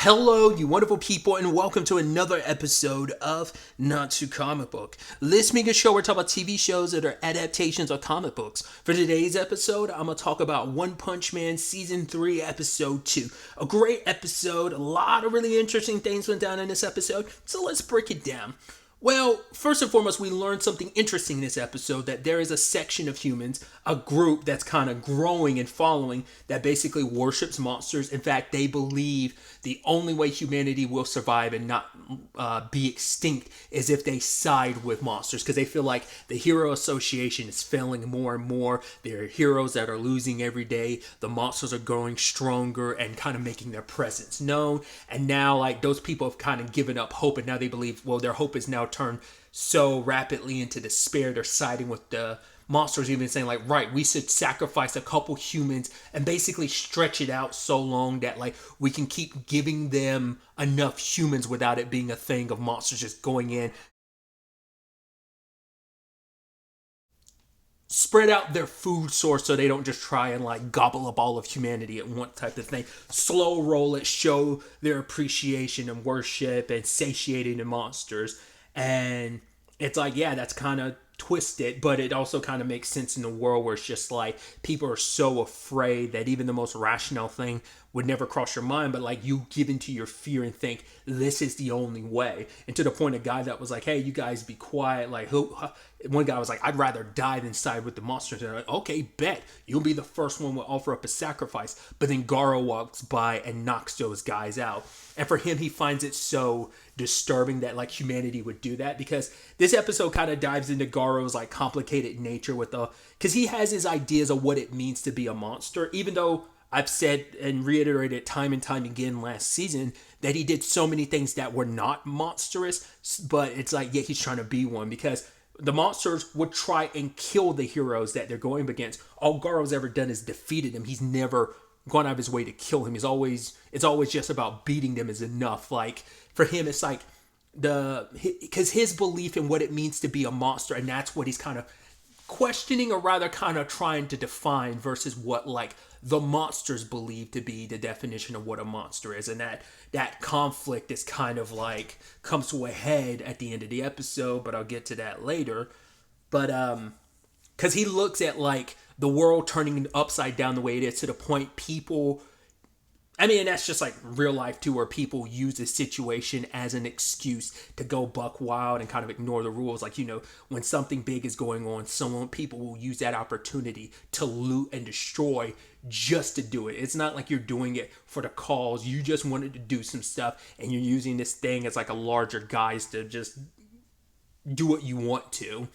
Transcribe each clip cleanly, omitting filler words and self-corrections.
Hello, you wonderful people, and welcome to another episode of Not Too Comic Book. This being a show where we talk about TV shows that are adaptations of comic books. For today's episode, I'm going to talk about OnePunch-Man Season 3, Episode 2. A great episode, a lot of really interesting things went down in this episode, so let's break it down. Well, first and foremost, we learned something interesting in this episode, that there is a section of humans, a group that's kind of growing and following, that basically worships monsters. In fact, they believe the only way humanity will survive and not be extinct is if they side with monsters, because they feel like the hero association is failing more and more. There are heroes that are losing every day. The monsters are growing stronger and kind of making their presence known. And now, like, those people have kind of given up hope, and now they believe, well, their hope is now turned so rapidly into despair. They're siding with the monsters, even saying like, right, we should sacrifice a couple humans and basically stretch it out so long that like we can keep giving them enough humans without it being a thing of monsters just going in, spread out their food source so they don't just try and like gobble up all of humanity at one type of thing. Slow roll it, show their appreciation and worship and satiating the monsters. And it's like, yeah, that's kind of twisted, but it also kind of makes sense in the world where it's just like people are so afraid that even the most rational thing would never cross your mind, but like you give into your fear and think this is the only way. And to the point, a guy that was like, hey, you guys be quiet, like one guy was like, I'd rather die than side with the monsters. And they're like, okay, bet you'll be the first one to offer up a sacrifice. But then Garo walks by and knocks those guys out. And for him, he finds it so disturbing that like humanity would do that, because this episode kind of dives into Garo's like complicated nature with because he has his ideas of what it means to be a monster, even though I've said and reiterated time and time again last season that he did so many things that were not monstrous, but it's like, yeah, he's trying to be one, because the monsters would try and kill the heroes that they're going against. All Garo's ever done is defeated him. He's never gone out of his way to kill him. It's always just about beating them is enough. Like for him, it's like because his belief in what it means to be a monster, and that's what he's kind of questioning, or rather kind of trying to define, versus what like the monsters believe to be the definition of what a monster is. And that conflict is kind of like comes to a head at the end of the episode, but I'll get to that later. But because he looks at like the world turning upside down the way it is, to the point people, I mean, that's just like real life too, where people use this situation as an excuse to go buck wild and kind of ignore the rules. Like, you know, when something big is going on, people will use that opportunity to loot and destroy just to do it. It's not like you're doing it for the cause. You just wanted to do some stuff, and you're using this thing as like a larger guise to just do what you want to.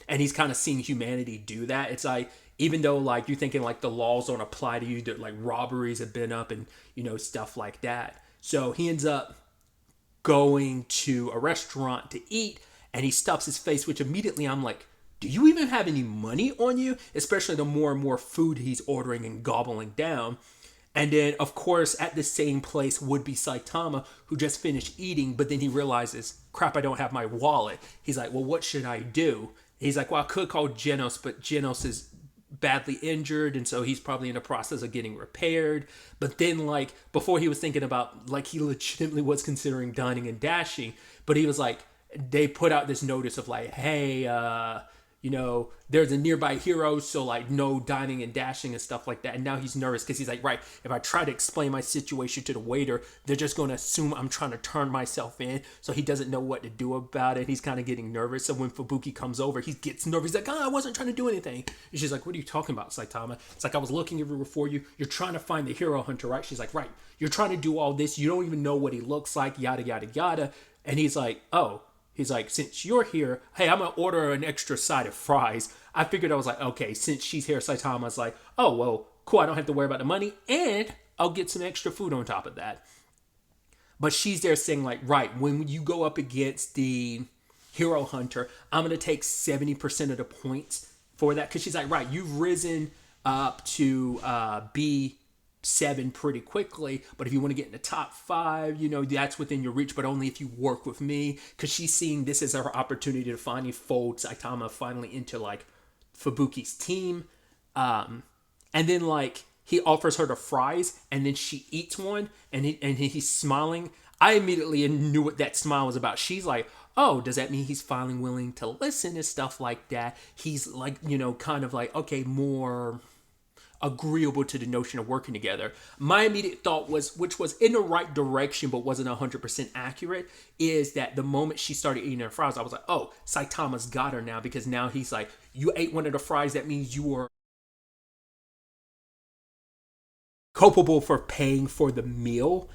And he's kind of seeing humanity do that. It's like, even though like you're thinking like the laws don't apply to you, that like robberies have been up and, you know, stuff like that. So he ends up going to a restaurant to eat, and he stuffs his face, which immediately I'm like, do you even have any money on you? Especially the more and more food he's ordering and gobbling down. And then, of course, at the same place would be Saitama, who just finished eating, but then he realizes, crap, I don't have my wallet. He's like, well, what should I do? He's like, well, I could call Genos, but Genos is badly injured, and so he's probably in the process of getting repaired. But then, like, before he was thinking about, like, he legitimately was considering dining and dashing, but he was like, they put out this notice of like, hey, you know, there's a nearby hero, so like no dining and dashing and stuff like that. And now he's nervous because he's like, right, if I try to explain my situation to the waiter, they're just going to assume I'm trying to turn myself in. So he doesn't know what to do about it. He's kind of getting nervous. So when Fubuki comes over, he gets nervous. He's like, I wasn't trying to do anything. And she's like, what are you talking about, Saitama? It's like, I was looking everywhere for you. You're trying to find the hero hunter, right? She's like, right. You're trying to do all this. You don't even know what he looks like, yada, yada, yada. And he's like, oh. He's like, since you're here, hey, I'm going to order an extra side of fries. I figured, I was like, okay, since she's here, Saitama's like, oh, well, cool. I don't have to worry about the money, and I'll get some extra food on top of that. But she's there saying like, right, when you go up against the hero hunter, I'm going to take 70% of the points for that. Because she's like, right, you've risen up to B7 pretty quickly, but if you want to get in the top 5, you know, that's within your reach, but only if you work with me, because she's seeing this as her opportunity to finally fold Saitama finally into like Fubuki's team. And then like he offers her the fries and then she eats one and he's smiling. I immediately knew what that smile was about. She's like, oh, does that mean he's finally willing to listen and stuff like that? He's like, kind of like, okay, more agreeable to the notion of working together. My immediate thought was, which was in the right direction but wasn't 100% accurate, is that the moment she started eating her fries, I was like, oh, Saitama's got her now, because now he's like, you ate one of the fries, that means you were culpable for paying for the meal.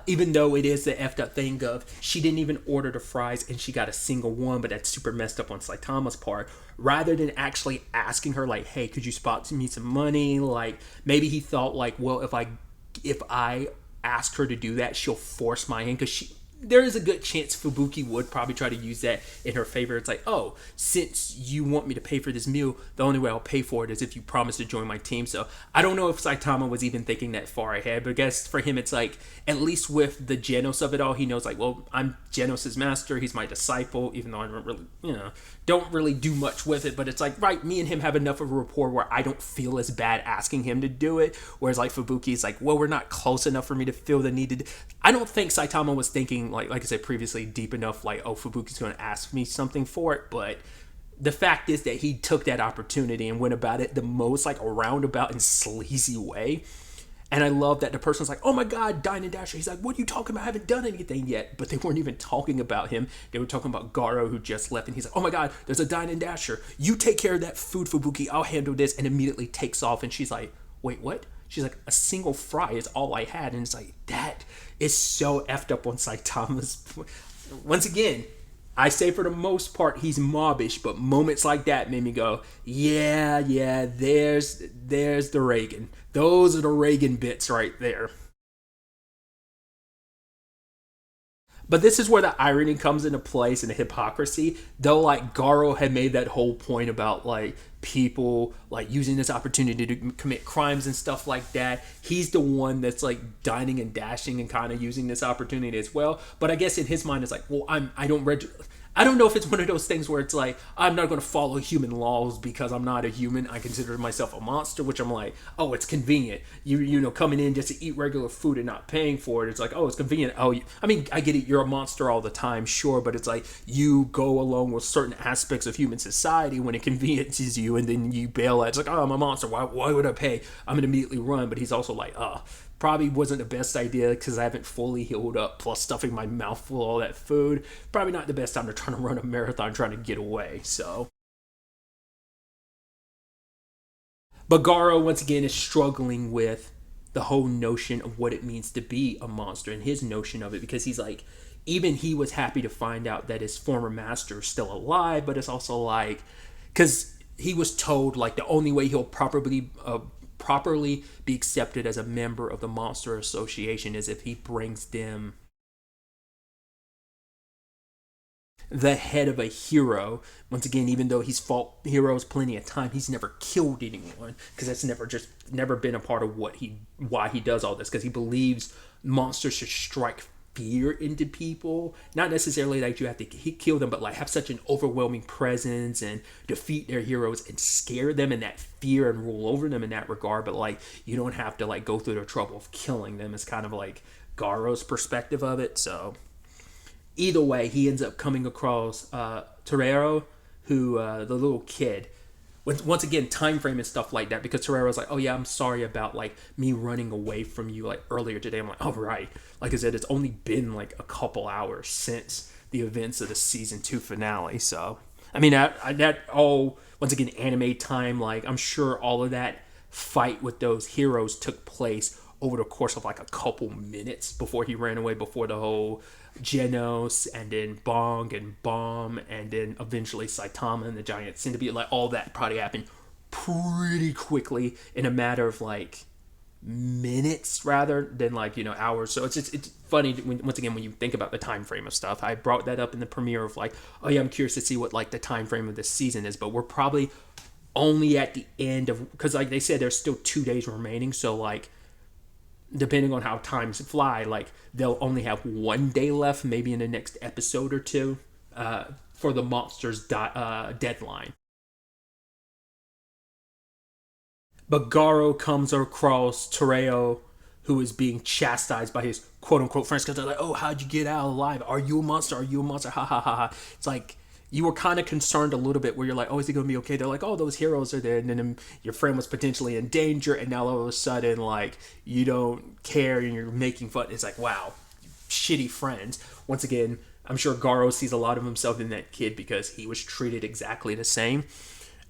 Even though it is the effed up thing of she didn't even order the fries and she got a single one, but that's super messed up on Saitama's part. Rather than actually asking her like, "Hey, could you spot me some money?" Like maybe he thought like, "Well, if I ask her to do that, she'll force my hand," because there is a good chance Fubuki would probably try to use that in her favor. It's like, oh, since you want me to pay for this meal, the only way I'll pay for it is if you promise to join my team. So I don't know if Saitama was even thinking that far ahead, but I guess for him, it's like, at least with the Genos of it all, he knows like, well, I'm Genos' master. He's my disciple, even though I don't really do much with it. But it's like, right, me and him have enough of a rapport where I don't feel as bad asking him to do it. Whereas like Fubuki is like, well, we're not close enough for me to feel the need to I don't think Saitama was thinking, like I said previously, deep enough, like, oh, Fubuki's going to ask me something for it. But the fact is that he took that opportunity and went about it the most, like, a roundabout and sleazy way. And I love that the person's like, oh my God, Dine and Dasher. He's like, what are you talking about? I haven't done anything yet. But they weren't even talking about him. They were talking about Garo, who just left. And he's like, oh my God, there's a Dine and Dasher. You take care of that food, Fubuki. I'll handle this. And immediately takes off. And she's like, wait, what? She's like, a single fry is all I had. And it's like, that is so effed up on Saitama's. Once again, I say for the most part he's mobbish, but moments like that made me go, yeah, there's the Reagan. Those are the Reagan bits right there. But this is where the irony comes into place and the hypocrisy. Though, like, Garo had made that whole point about, like, people, like, using this opportunity to commit crimes and stuff like that. He's the one that's, like, dining and dashing and kind of using this opportunity as well. But I guess in his mind, it's like, well, I don't know if it's one of those things where it's like, I'm not going to follow human laws because I'm not a human. I consider myself a monster, which I'm like, oh, it's convenient. Coming in just to eat regular food and not paying for it. It's like, oh, it's convenient. Oh, I mean, I get it. You're a monster all the time, sure. But it's like you go along with certain aspects of human society when it conveniences you, and then you bail out. It's like, oh, I'm a monster. Why would I pay? I'm going to immediately run. But he's also like, oh, probably wasn't the best idea because I haven't fully healed up, plus stuffing my mouth full of all that food. Probably not the best time to try to run a marathon trying to get away. So, but Garo once again is struggling with the whole notion of what it means to be a monster and his notion of it, because he's like, even he was happy to find out that his former master is still alive, but it's also like, because he was told like the only way he'll properly be accepted as a member of the Monster Association is if he brings them the head of a hero. Once again, even though he's fought heroes plenty of time, he's never killed anyone because that's never been a part of why he does all this, because he believes monsters should strike fear into people. Not necessarily like you have to kill them, but like have such an overwhelming presence and defeat their heroes and scare them in that fear and rule over them in that regard. But like you don't have to like go through the trouble of killing them. It's kind of like Garo's perspective of it. So either way, he ends up coming across Torero, who the little kid. Once again, time frame and stuff like that, because Torero's like, oh yeah, I'm sorry about like me running away from you like earlier today. I'm like, oh right. Like I said, it's only been like a couple hours since the events of the season 2 finale. So I mean that all once again anime time. Like I'm sure all of that fight with those heroes took place over the course of like a couple minutes before he ran away, before the whole Genos and then Bong and Bomb and then eventually Saitama and the giant centipede. Like all that probably happened pretty quickly in a matter of like minutes rather than like hours. So it's funny once again when you think about the time frame of stuff. I brought that up in the premiere of like, oh yeah, I'm curious to see what like the time frame of this season is, but we're probably only at the end of, because like they said there's still 2 days remaining, so like depending on how times fly, like they'll only have 1 day left, maybe in the next episode or two, for the monsters deadline. But Garo comes across Tereo, who is being chastised by his quote unquote friends because they're like, "Oh, how'd you get out alive? Are you a monster? Are you a monster? Ha ha ha ha." It's like you were kind of concerned a little bit where you're like, "Oh, is he gonna be okay?" They're like, "Oh, those heroes are there," and then your friend was potentially in danger, and now all of a sudden, like you don't care and you're making fun. It's like, wow, shitty friends. Once again, I'm sure Garo sees a lot of himself in that kid because he was treated exactly the same.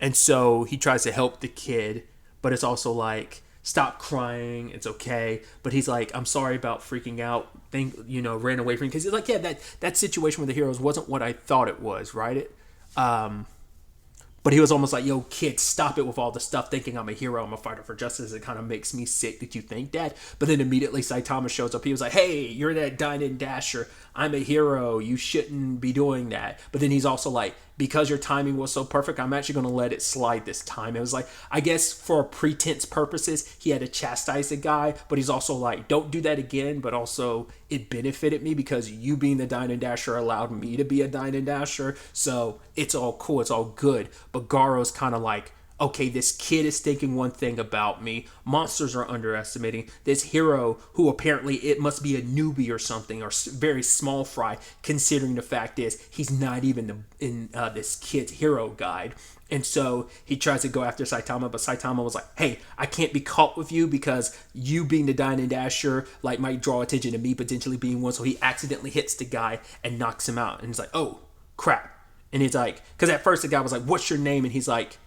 And so he tries to help the kid, but it's also like, stop crying, it's okay. But he's like, I'm sorry about freaking out. Ran away from me because he's like, yeah, that situation with the heroes wasn't what I thought it was, right? But he was almost like, yo, kid, stop it with all the stuff thinking I'm a hero, I'm a fighter for justice. It kind of makes me sick that you think that. But then immediately Saitama shows up. He was like, hey, you're that dine and dasher. I'm a hero. You shouldn't be doing that. But then he's also like, because your timing was so perfect, I'm actually going to let it slide this time. It was like, I guess for pretense purposes, he had to chastise the guy, but he's also like, don't do that again. But also, it benefited me because you being the Dine and Dasher allowed me to be a Dine and Dasher. So it's all cool, it's all good. But Garo's kind of like, okay, this kid is thinking one thing about me. Monsters are underestimating this hero who apparently it must be a newbie or something, or very small fry, considering the fact is he's not even in this kid's hero guide. And so he tries to go after Saitama, but Saitama was like, hey, I can't be caught with you because you being the Dine and Dasher like might draw attention to me potentially being one. So he accidentally hits the guy and knocks him out. And he's like, oh, crap. And he's like, because at first the guy was like, what's your name? And he's like,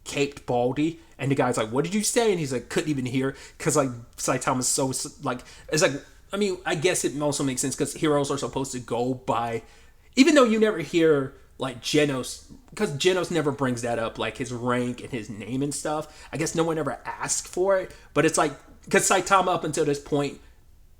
Caped Baldy, and the guy's like, what did you say? And he's like, couldn't even hear because like Saitama's so like, it's like, I mean, I guess it also makes sense because heroes are supposed to go by, even though you never hear like Genos, because Genos never brings that up, like his rank and his name and stuff. I guess no one ever asked for it, but it's like, because Saitama up until this point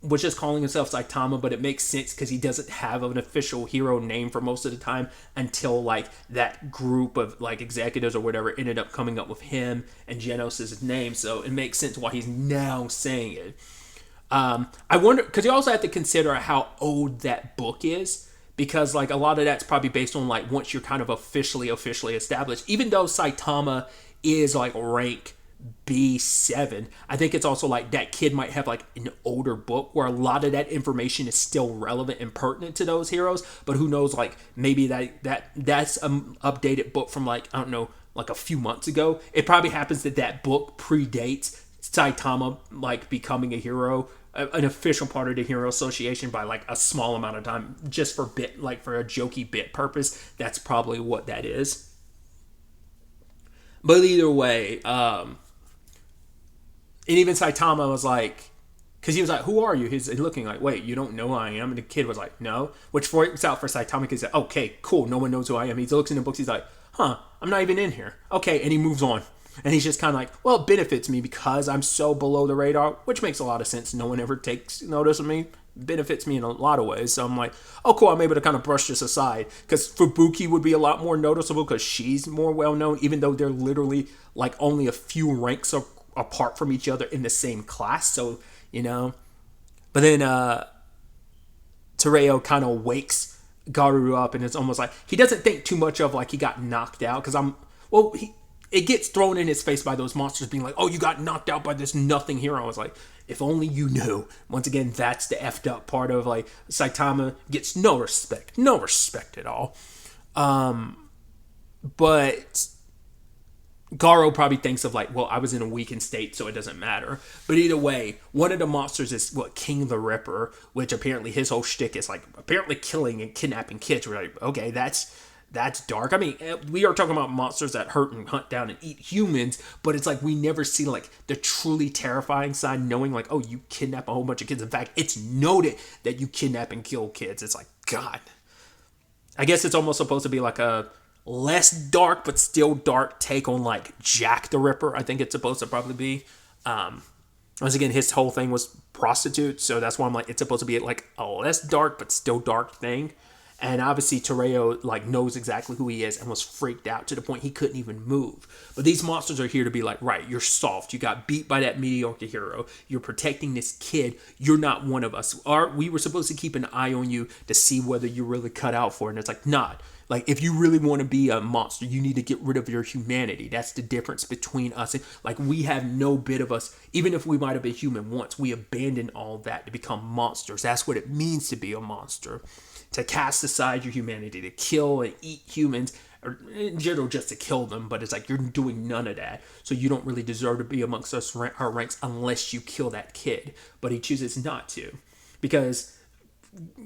was just calling himself Saitama, but it makes sense because he doesn't have an official hero name for most of the time until like that group of like executives or whatever ended up coming up with him and Genos' name. So it makes sense why he's now saying it. I wonder, because you also have to consider how old that book is, because like a lot of that's probably based on like once you're kind of officially established. Even though Saitama is like rank B7, I think it's also like that kid might have like an older book where a lot of that information is still relevant and pertinent to those heroes. But who knows, like maybe that's an updated book from like, I don't know, like a few months ago. It probably happens that book predates Saitama like becoming a hero, an official part of the Hero Association by like a small amount of time, just for for a jokey bit purpose. That's probably what that is. But either way, and even Saitama was like, because he was like, who are you? He's looking like, wait, you don't know who I am? And the kid was like, no. Which works out for Saitama because he's like, okay, cool, no one knows who I am. He looks in the books, he's like, huh, I'm not even in here. Okay, and he moves on. And he's just kind of like, well, it benefits me because I'm so below the radar, which makes a lot of sense. No one ever takes notice of me. Benefits me in a lot of ways. So I'm like, oh, cool, I'm able to kind of brush this aside. Because Fubuki would be a lot more noticeable because she's more well-known, even though they're literally like only a few ranks apart from each other in the same class. So, but then Tereo kind of wakes Garu up, and it's almost like he doesn't think too much of like he got knocked out, because it gets thrown in his face by those monsters being like, oh, you got knocked out by this nothing hero. I was like, if only you knew. Once again, that's the effed up part of like Saitama gets no respect at all. But Garo probably thinks of like, well, I was in a weakened state, so it doesn't matter. But either way, one of the monsters is King the Ripper, which apparently his whole shtick is like apparently killing and kidnapping kids. We're like, okay, that's dark. I mean, we are talking about monsters that hurt and hunt down and eat humans, but it's like we never see like the truly terrifying side, knowing like, oh, you kidnap a whole bunch of kids. In fact, it's noted that you kidnap and kill kids. It's like, God. I guess it's almost supposed to be like a less dark but still dark take on like Jack the Ripper. I think it's supposed to probably be. Once again, his whole thing was prostitute, so that's why I'm like, it's supposed to be like a less dark but still dark thing. And obviously Tereo like knows exactly who he is and was freaked out to the point he couldn't even move. But these monsters are here to be like, right, you're soft. You got beat by that mediocre hero. You're protecting this kid. You're not one of us. We were supposed to keep an eye on you to see whether you're really cut out for it. And it's like, not. Like, if you really want to be a monster, you need to get rid of your humanity. That's the difference between us. Like, we have no bit of us, even if we might have been human once, we abandon all that to become monsters. That's what it means to be a monster. To cast aside your humanity, to kill and eat humans, or in general just to kill them, but it's like you're doing none of that. So you don't really deserve to be amongst our ranks unless you kill that kid. But he chooses not to. Because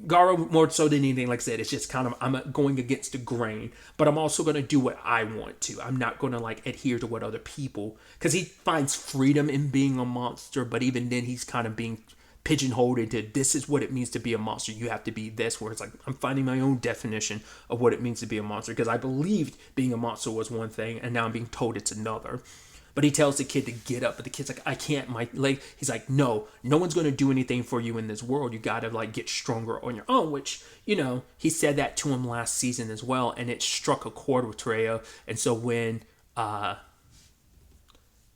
Garo, more so than anything, like I said, it's just kind of, I'm going against the grain, but I'm also going to do what I want to. I'm not going to like adhere to what other people, because he finds freedom in being a monster, but even then he's kind of being pigeonholed into, this is what it means to be a monster. You have to be this, where it's like, I'm finding my own definition of what it means to be a monster, because I believed being a monster was one thing, and now I'm being told it's another. But he tells the kid to get up, but the kid's like, I can't, my leg. He's like, no one's going to do anything for you in this world. You got to like get stronger on your own, which, he said that to him last season as well. And it struck a chord with Treo. And so when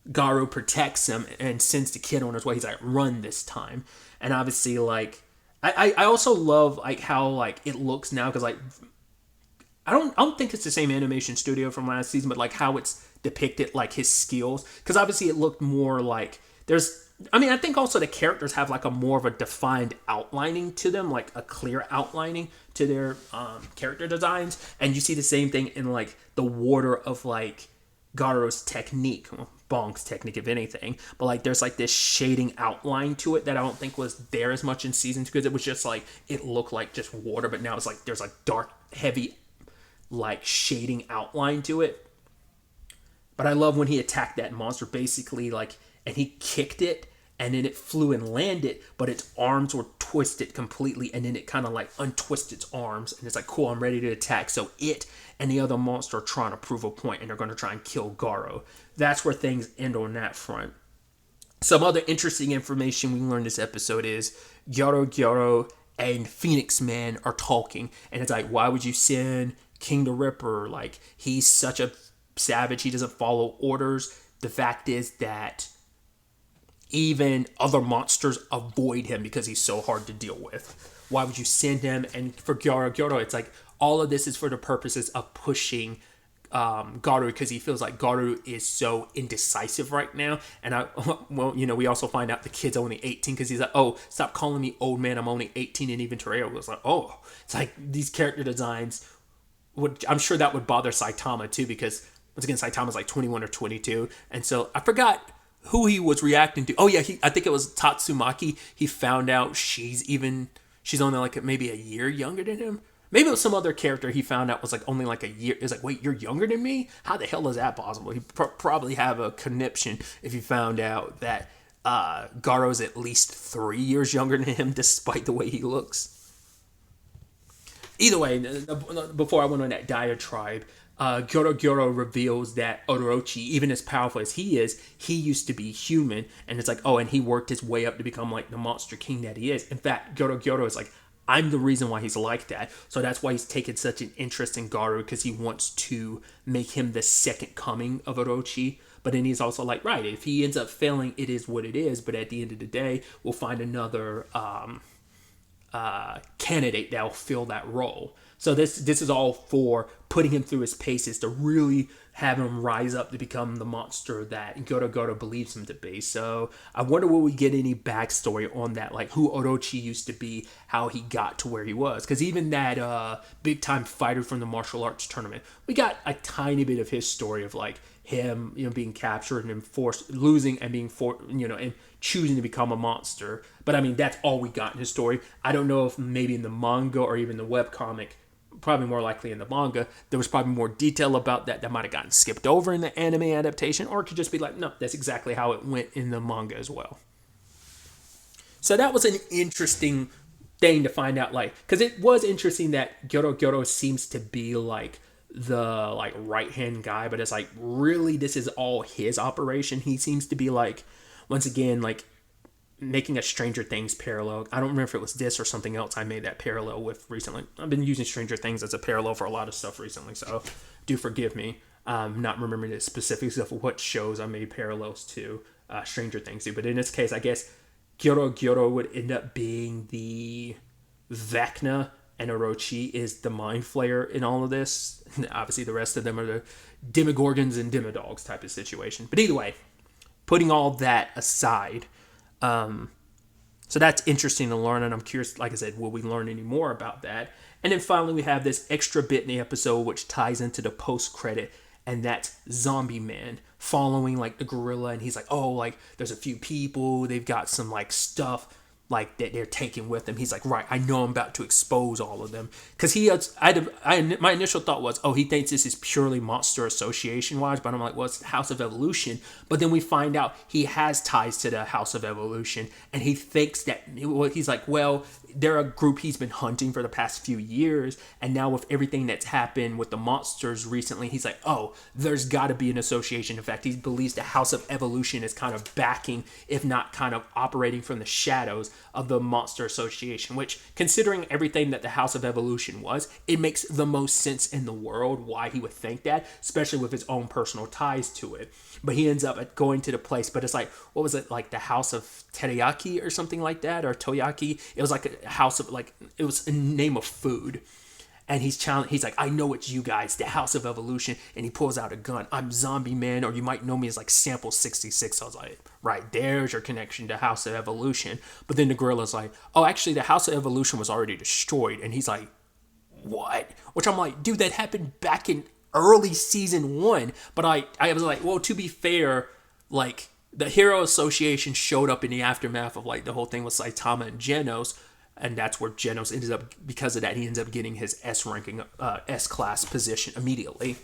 Garu protects him and sends the kid on his way, he's like, run this time. And obviously, like, I also love like how like it looks now, because like, I don't think it's the same animation studio from last season, but like how it's depicted, like his skills, because obviously it looked more like I think also the characters have like a more of a defined outlining to them, like a clear outlining to their character designs, and you see the same thing in like the water of like Garo's technique, well, Bong's technique if anything, but like there's like this shading outline to it that I don't think was there as much in season 2, because it was just like, it looked like just water, but now it's like there's like dark, heavy like shading outline to it. But I love when he attacked that monster, basically, like, and he kicked it, and then it flew and landed, but its arms were twisted completely, and then it kind of like untwisted its arms, and it's like, cool, I'm ready to attack. So it and the other monster are trying to prove a point, and they're going to try and kill Garo. That's where things end on that front. Some other interesting information we learned this episode is Gyoro and Phoenix Man are talking, and it's like, why would you send King the Ripper? Like, he's such a savage, he doesn't follow orders. The fact is that even other monsters avoid him because he's so hard to deal with. Why would you send him? And for Gyoro, it's like, all of this is for the purposes of pushing Garu, because he feels like Garu is so indecisive right now. And we also find out the kid's only 18, because he's like, oh, stop calling me old man, I'm only 18. And even Tereo was like, oh, it's like these character designs I'm sure that would bother Saitama too, because once again, Saitama's like 21 or 22. And so I forgot who he was reacting to. Oh yeah, I think it was Tatsumaki. He found out she's only like maybe a year younger than him. Maybe it was some other character he found out was like only like a year. It's like, wait, you're younger than me? How the hell is that possible? He probably have a conniption if he found out that Garo's at least 3 years younger than him, despite the way he looks. Either way, before I went on that diatribe, Gyoro reveals that Orochi, even as powerful as he is, he used to be human. And it's like, oh, and he worked his way up to become like the monster king that he is. In fact, Gyoro is like, I'm the reason why he's like that. So that's why he's taken such an interest in Garu, because he wants to make him the second coming of Orochi. But then he's also like, right, if he ends up failing, it is what it is. But at the end of the day, we'll find another candidate that will fill that role. So this is all for putting him through his paces to really have him rise up to become the monster that Goro believes him to be. So I wonder will we get any backstory on that, like who Orochi used to be, how he got to where he was. Because even that big time fighter from the martial arts tournament, we got a tiny bit of his story of like him, being captured and losing and being and choosing to become a monster. But I mean, that's all we got in his story. I don't know if maybe in the manga or even the webcomic, probably more likely in the manga, there was probably more detail about that might have gotten skipped over in the anime adaptation, or it could just be like, no, that's exactly how it went in the manga as well. So that was an interesting thing to find out, like, because it was interesting that Gyoro seems to be like the like right hand guy, but it's like really this is all his operation. He seems to be like, once again, like making a Stranger Things parallel. I don't remember if it was this or something else I made that parallel with recently. I've been using Stranger Things as a parallel for a lot of stuff recently, so do forgive me. Not remembering the specifics of what shows I made parallels to Stranger Things to. But in this case, I guess Gyoro would end up being the Vecna and Orochi is the mind flayer in all of this. Obviously, the rest of them are the demogorgons and demodogs type of situation. But either way, putting all that aside, so that's interesting to learn, and I'm curious, like I said, will we learn any more about that? And then finally, we have this extra bit in the episode which ties into the post-credit, and that's Zombie Man following like the gorilla, and he's like, oh, like there's a few people, they've got some like stuff like that they're taking with them. He's like, right, I know I'm about to expose all of them, because my initial thought was, oh, he thinks this is purely Monster Association wise, but I'm like, well, it's House of Evolution. But then we find out he has ties to the House of Evolution, and he thinks that, well, he's like, well, they're a group he's been hunting for the past few years, and now with everything that's happened with the monsters recently, he's like, oh, there's got to be an association. In fact, he believes the House of Evolution is kind of backing, if not kind of operating from the shadows of the Monster Association, which, considering everything that the House of Evolution was, it makes the most sense in the world why he would think that, especially with his own personal ties to it. But he ends up going to the place, but it's like, what was it, like the House of Teriyaki or something like that, or Toyaki? It was like a house of, like, it was a name of food. And he's like, I know it's you guys, the House of Evolution. And he pulls out a gun. I'm Zombie Man, or you might know me as like Sample 66. I was like, right, there's your connection to House of Evolution. But then the gorilla's like, oh, actually, the House of Evolution was already destroyed. And he's like, what? Which I'm like, dude, that happened back in early season 1. But I was like, well, to be fair, like, the Hero Association showed up in the aftermath of like the whole thing with Saitama and Genos. And that's where Genos ended up, because of that, he ends up getting his S ranking, S-class position immediately.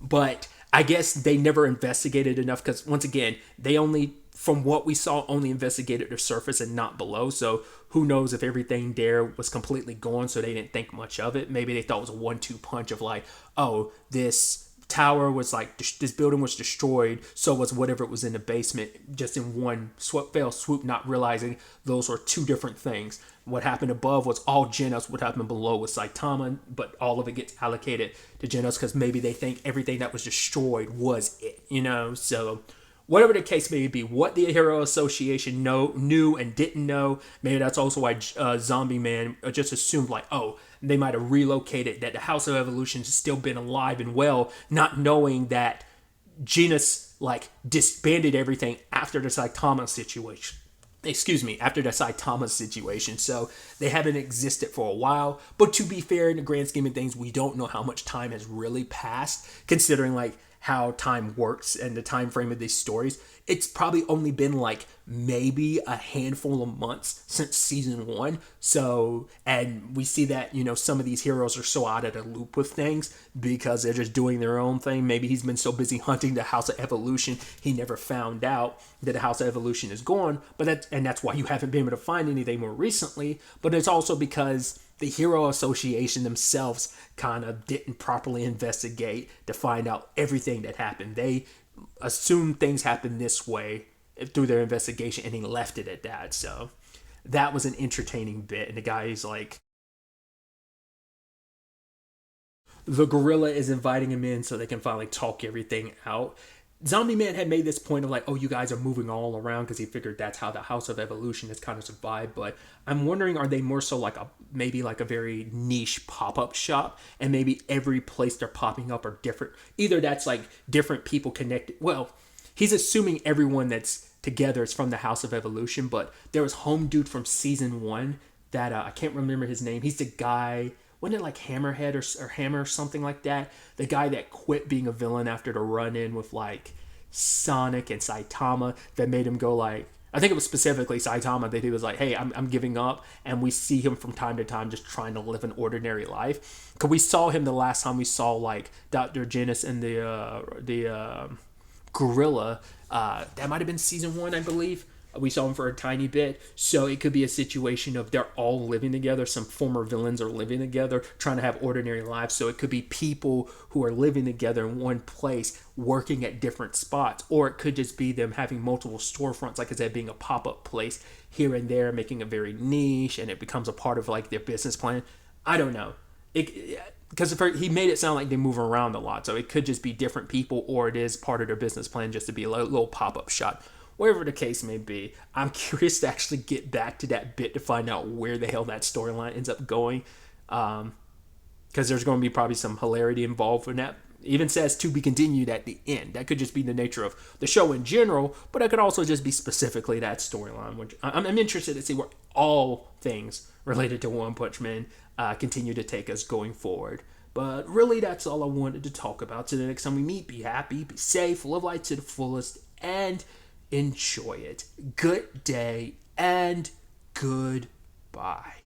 But I guess they never investigated enough, because once again, they only, from what we saw, only investigated the surface and not below. So who knows if everything there was completely gone, so they didn't think much of it. Maybe they thought it was a 1-2 punch of like, oh, this tower was like, this building was destroyed, so was whatever it was in the basement, just in one fell swoop, not realizing those were two different things. What happened above was all Genos, what happened below was Saitama, but all of it gets allocated to Genos because maybe they think everything that was destroyed was it, you know? So whatever the case may be, what the Hero Association knew and didn't know, maybe that's also why Zombie Man just assumed like, oh, they might have relocated, that the House of Evolution has still been alive and well, not knowing that Genos like disbanded everything after the Saitama situation. After the Saitama situation. So they haven't existed for a while. But to be fair, in the grand scheme of things, we don't know how much time has really passed, considering like how time works and the time frame of these stories. It's probably only been like maybe a handful of months since season 1. So, and we see that, you know, some of these heroes are so out of the loop with things because they're just doing their own thing. Maybe he's been so busy hunting the House of Evolution, he never found out that the House of Evolution is gone. But that's why you haven't been able to find anything more recently. But it's also because the Hero Association themselves kind of didn't properly investigate to find out everything that happened. They assumed things happened this way through their investigation, and he left it at that. So that was an entertaining bit. And the guy is like, the gorilla is inviting him in so they can finally talk everything out. Zombie Man had made this point of like, oh, you guys are moving all around, because he figured that's how the House of Evolution has kind of survived. But I'm wondering, are they more so like maybe like a very niche pop-up shop, and maybe every place they're popping up are different? Either that's like different people connected. Well, he's assuming everyone that's together is from the House of Evolution, but there was Home Dude from season 1 that I can't remember his name. He's the guy, wasn't it like Hammerhead or Hammer or something like that? The guy that quit being a villain after the run-in with like Sonic and Saitama that made him go like, I think it was specifically Saitama that he was like, hey, I'm giving up. And we see him from time to time just trying to live an ordinary life. Because we saw him the last time we saw like Dr. Genos and the gorilla. That might have been season 1, I believe. We saw him for a tiny bit. So it could be a situation of they're all living together. Some former villains are living together, trying to have ordinary lives. So it could be people who are living together in one place, working at different spots. Or it could just be them having multiple storefronts, like I said, being a pop-up place here and there, making it very niche, and it becomes a part of like their business plan. I don't know. Because he made it sound like they move around a lot. So it could just be different people, or it is part of their business plan just to be a little pop-up shop. Whatever the case may be, I'm curious to actually get back to that bit to find out where the hell that storyline ends up going. because there's going to be probably some hilarity involved in that. It even says to be continued at the end. That could just be the nature of the show in general, but it could also just be specifically that storyline, which I'm interested to see where all things related to One Punch Man continue to take us going forward. But really, that's all I wanted to talk about. So the next time we meet, be happy, be safe, live life to the fullest, and enjoy it. Good day and goodbye.